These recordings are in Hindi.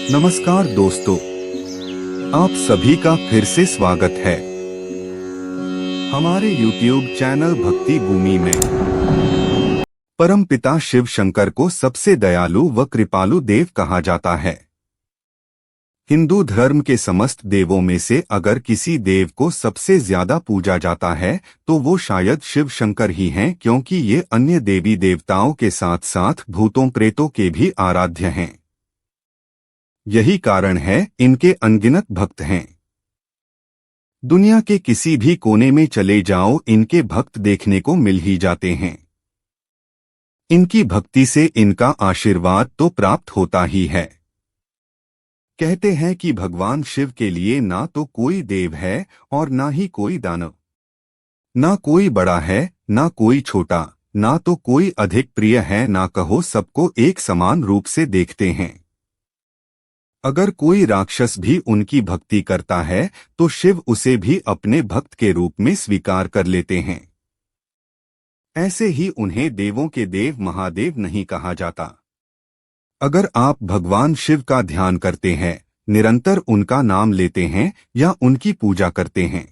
नमस्कार दोस्तों, आप सभी का फिर से स्वागत है हमारे YouTube चैनल भक्ति भूमि में। परमपिता शिव शंकर को सबसे दयालु व कृपालु देव कहा जाता है। हिंदू धर्म के समस्त देवों में से अगर किसी देव को सबसे ज्यादा पूजा जाता है तो वो शायद शिव शंकर ही हैं, क्योंकि ये अन्य देवी देवताओं के साथ साथ भूतों प्रेतों के भी आराध्य हैं। यही कारण है इनके अनगिनत भक्त हैं। दुनिया के किसी भी कोने में चले जाओ, इनके भक्त देखने को मिल ही जाते हैं। इनकी भक्ति से इनका आशीर्वाद तो प्राप्त होता ही है। कहते हैं कि भगवान शिव के लिए ना तो कोई देव है और ना ही कोई दानव, ना कोई बड़ा है ना कोई छोटा, ना तो कोई अधिक प्रिय है, ना कहो सबको एक समान रूप से देखते हैं। अगर कोई राक्षस भी उनकी भक्ति करता है तो शिव उसे भी अपने भक्त के रूप में स्वीकार कर लेते हैं। ऐसे ही उन्हें देवों के देव महादेव नहीं कहा जाता। अगर आप भगवान शिव का ध्यान करते हैं, निरंतर उनका नाम लेते हैं या उनकी पूजा करते हैं,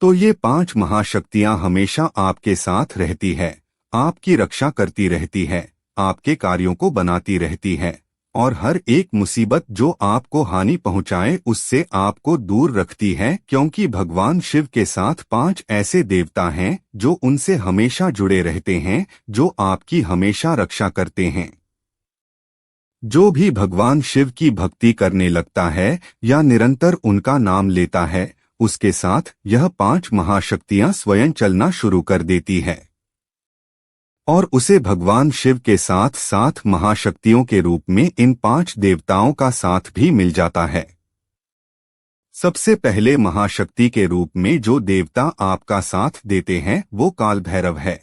तो ये 5 महाशक्तियां हमेशा आपके साथ रहती है, आपकी रक्षा करती रहती है, आपके कार्यों को बनाती रहती है और हर एक मुसीबत जो आपको हानि पहुंचाए उससे आपको दूर रखती है, क्योंकि भगवान शिव के साथ 5 ऐसे देवता हैं जो उनसे हमेशा जुड़े रहते हैं, जो आपकी हमेशा रक्षा करते हैं। जो भी भगवान शिव की भक्ति करने लगता है या निरंतर उनका नाम लेता है, उसके साथ यह 5 महाशक्तियां स्वयं चलना शुरू कर देती है और उसे भगवान शिव के साथ साथ महाशक्तियों के रूप में इन 5 देवताओं का साथ भी मिल जाता है। सबसे पहले महाशक्ति के रूप में जो देवता आपका साथ देते हैं वो काल भैरव है।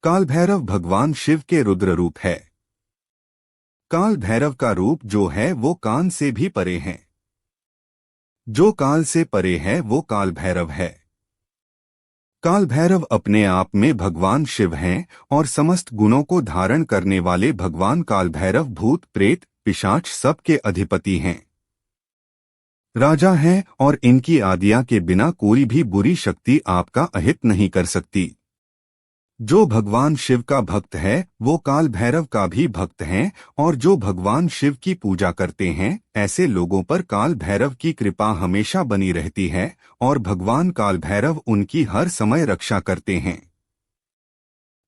काल भैरव भगवान शिव के रुद्र रूप है। काल भैरव का रूप जो है वो कान से भी परे है। जो काल से परे है वो काल भैरव है। काल भैरव अपने आप में भगवान शिव हैं और समस्त गुणों को धारण करने वाले भगवान काल भैरव भूत प्रेत पिशाच सब के अधिपति हैं, राजा हैं और इनकी आज्ञा के बिना कोई भी बुरी शक्ति आपका अहित नहीं कर सकती। जो भगवान शिव का भक्त है वो काल भैरव का भी भक्त हैं और जो भगवान शिव की पूजा करते हैं, ऐसे लोगों पर काल भैरव की कृपा हमेशा बनी रहती है और भगवान काल भैरव उनकी हर समय रक्षा करते हैं।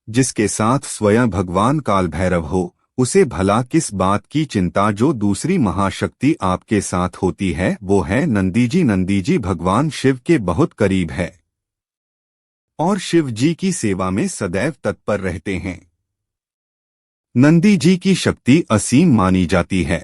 जिसके साथ स्वयं भगवान काल भैरव हो, उसे भला किस बात की चिंता। जो दूसरी महाशक्ति आपके साथ होती है वो है नंदी जी। नंदी जी भगवान शिव के बहुत करीब है और शिव जी की सेवा में सदैव तत्पर रहते हैं। नंदी जी की शक्ति असीम मानी जाती है।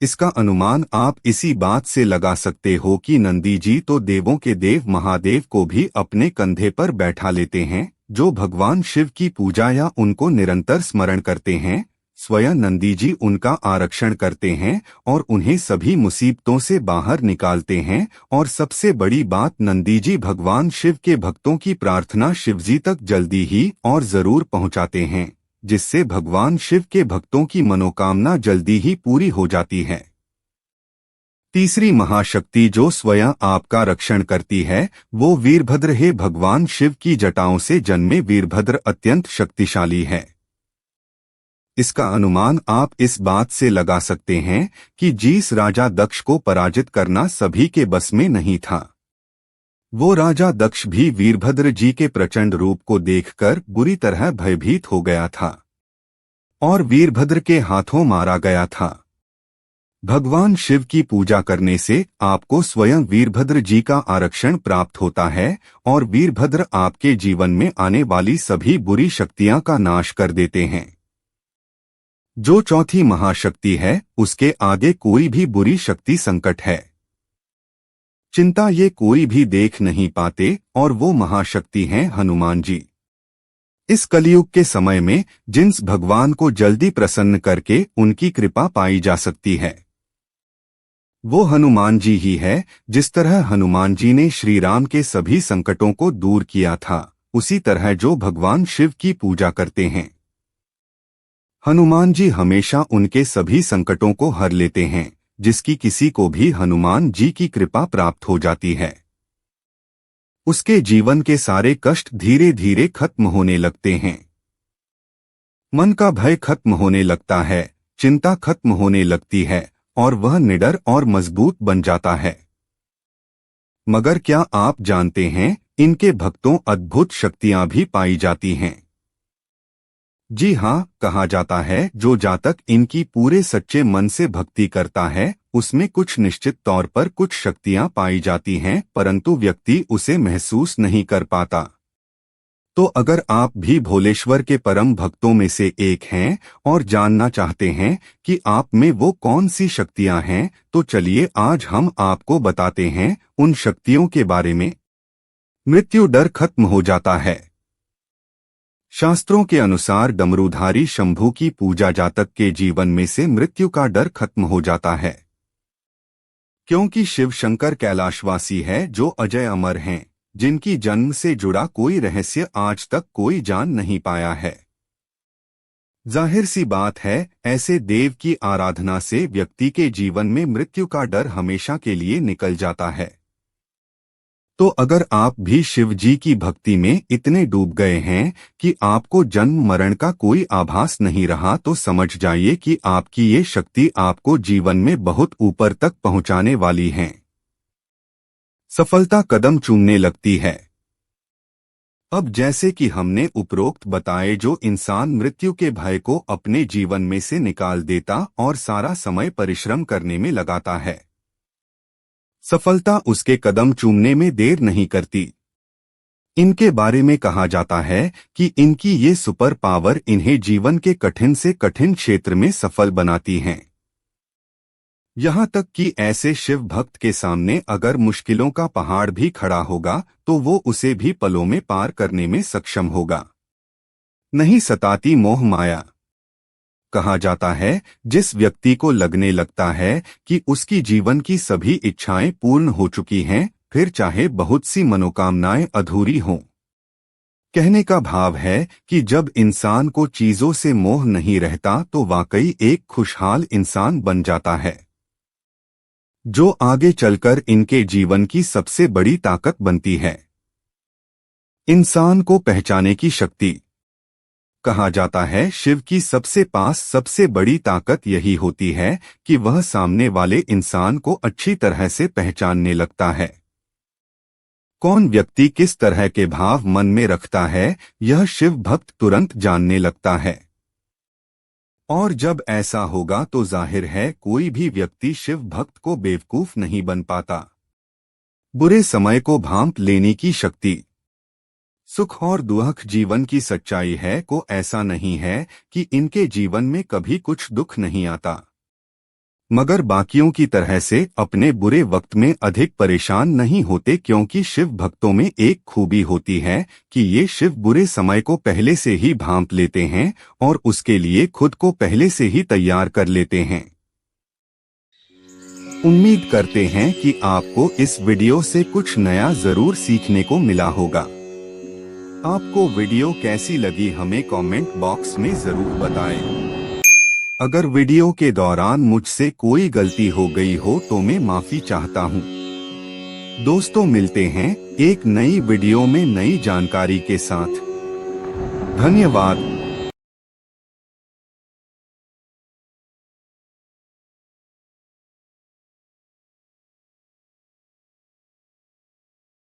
इसका अनुमान आप इसी बात से लगा सकते हो कि नंदी जी तो देवों के देव महादेव को भी अपने कंधे पर बैठा लेते हैं। जो भगवान शिव की पूजा या उनको निरंतर स्मरण करते हैं, स्वयं नंदी जी उनका आरक्षण करते हैं और उन्हें सभी मुसीबतों से बाहर निकालते हैं। और सबसे बड़ी बात, नंदी जी भगवान शिव के भक्तों की प्रार्थना शिवजी तक जल्दी ही और जरूर पहुंचाते हैं, जिससे भगवान शिव के भक्तों की मनोकामना जल्दी ही पूरी हो जाती है। तीसरी महाशक्ति जो स्वयं आपका रक्षण करती है वो वीरभद्र है। भगवान शिव की जटाओं से जन्मे वीरभद्र अत्यंत शक्तिशाली है। इसका अनुमान आप इस बात से लगा सकते हैं कि जिस राजा दक्ष को पराजित करना सभी के बस में नहीं था, वो राजा दक्ष भी वीरभद्र जी के प्रचंड रूप को देखकर बुरी तरह भयभीत हो गया था और वीरभद्र के हाथों मारा गया था। भगवान शिव की पूजा करने से आपको स्वयं वीरभद्र जी का आरक्षण प्राप्त होता है और वीरभद्र आपके जीवन में आने वाली सभी बुरी शक्तियां का नाश कर देते हैं। जो चौथी महाशक्ति है उसके आगे कोई भी बुरी शक्ति संकट है, चिंता ये कोई भी देख नहीं पाते और वो महाशक्ति हैं हनुमान जी। इस कलयुग के समय में जिस भगवान को जल्दी प्रसन्न करके उनकी कृपा पाई जा सकती है वो हनुमान जी ही है। जिस तरह हनुमान जी ने श्री राम के सभी संकटों को दूर किया था, उसी तरह जो भगवान शिव की पूजा करते हैं हनुमान जी हमेशा उनके सभी संकटों को हर लेते हैं, जिसकी किसी को भी हनुमान जी की कृपा प्राप्त हो जाती है उसके जीवन के सारे कष्ट धीरे धीरे खत्म होने लगते हैं। मन का भय खत्म होने लगता है, चिंता खत्म होने लगती है और वह निडर और मजबूत बन जाता है। मगर क्या आप जानते हैं, इनके भक्तों अद्भुत शक्तियां भी पाई जाती हैं। जी हाँ, कहा जाता है जो जातक इनकी पूरे सच्चे मन से भक्ति करता है उसमें कुछ निश्चित तौर पर कुछ शक्तियां पाई जाती हैं, परंतु व्यक्ति उसे महसूस नहीं कर पाता। तो अगर आप भी भोलेश्वर के परम भक्तों में से एक हैं और जानना चाहते हैं कि आप में वो कौन सी शक्तियां हैं, तो चलिए आज हम आपको बताते हैं उन शक्तियों के बारे में। मृत्यु डर खत्म हो जाता है। शास्त्रों के अनुसार डमरूधारी शंभू की पूजा जातक के जीवन में से मृत्यु का डर खत्म हो जाता है, क्योंकि शिव शंकर कैलाशवासी है जो अजय अमर हैं, जिनकी जन्म से जुड़ा कोई रहस्य आज तक कोई जान नहीं पाया है। जाहिर सी बात है, ऐसे देव की आराधना से व्यक्ति के जीवन में मृत्यु का डर हमेशा के लिए निकल जाता है। तो अगर आप भी शिव जी की भक्ति में इतने डूब गए हैं कि आपको जन्म मरण का कोई आभास नहीं रहा, तो समझ जाइए कि आपकी ये शक्ति आपको जीवन में बहुत ऊपर तक पहुंचाने वाली है। सफलता कदम चूमने लगती है। अब जैसे कि हमने उपरोक्त बताए, जो इंसान मृत्यु के भय को अपने जीवन में से निकाल देता और सारा समय परिश्रम करने में लगाता है, सफलता उसके कदम चूमने में देर नहीं करती। इनके बारे में कहा जाता है कि इनकी ये सुपर पावर इन्हें जीवन के कठिन से कठिन क्षेत्र में सफल बनाती हैं। यहाँ तक कि ऐसे शिव भक्त के सामने अगर मुश्किलों का पहाड़ भी खड़ा होगा तो वो उसे भी पलों में पार करने में सक्षम होगा। नहीं सताती मोह माया। कहा जाता है, जिस व्यक्ति को लगने लगता है कि उसकी जीवन की सभी इच्छाएं पूर्ण हो चुकी हैं, फिर चाहे बहुत सी मनोकामनाएं अधूरी हों। कहने का भाव है कि जब इंसान को चीजों से मोह नहीं रहता तो वाकई एक खुशहाल इंसान बन जाता है, जो आगे चलकर इनके जीवन की सबसे बड़ी ताकत बनती है। इंसान को पहचाने की शक्ति। कहा जाता है, शिव की सबसे पास सबसे बड़ी ताकत यही होती है कि वह सामने वाले इंसान को अच्छी तरह से पहचानने लगता है। कौन व्यक्ति किस तरह के भाव मन में रखता है, यह शिव भक्त तुरंत जानने लगता है। और जब ऐसा होगा तो जाहिर है कोई भी व्यक्ति शिव भक्त को बेवकूफ नहीं बन पाता। बुरे समय को भांप लेने की शक्ति। सुख और दुख जीवन की सच्चाई है को ऐसा नहीं है कि इनके जीवन में कभी कुछ दुख नहीं आता, मगर बाकियों की तरह से अपने बुरे वक्त में अधिक परेशान नहीं होते, क्योंकि शिव भक्तों में एक खूबी होती है कि ये शिव बुरे समय को पहले से ही भांप लेते हैं और उसके लिए खुद को पहले से ही तैयार कर लेते हैं। उम्मीद करते हैं कि आपको इस वीडियो से कुछ नया जरूर सीखने को मिला होगा। आपको वीडियो कैसी लगी हमें कमेंट बॉक्स में जरूर बताएं। अगर वीडियो के दौरान मुझसे कोई गलती हो गई हो तो मैं माफी चाहता हूं। दोस्तों, मिलते हैं एक नई वीडियो में नई जानकारी के साथ। धन्यवाद।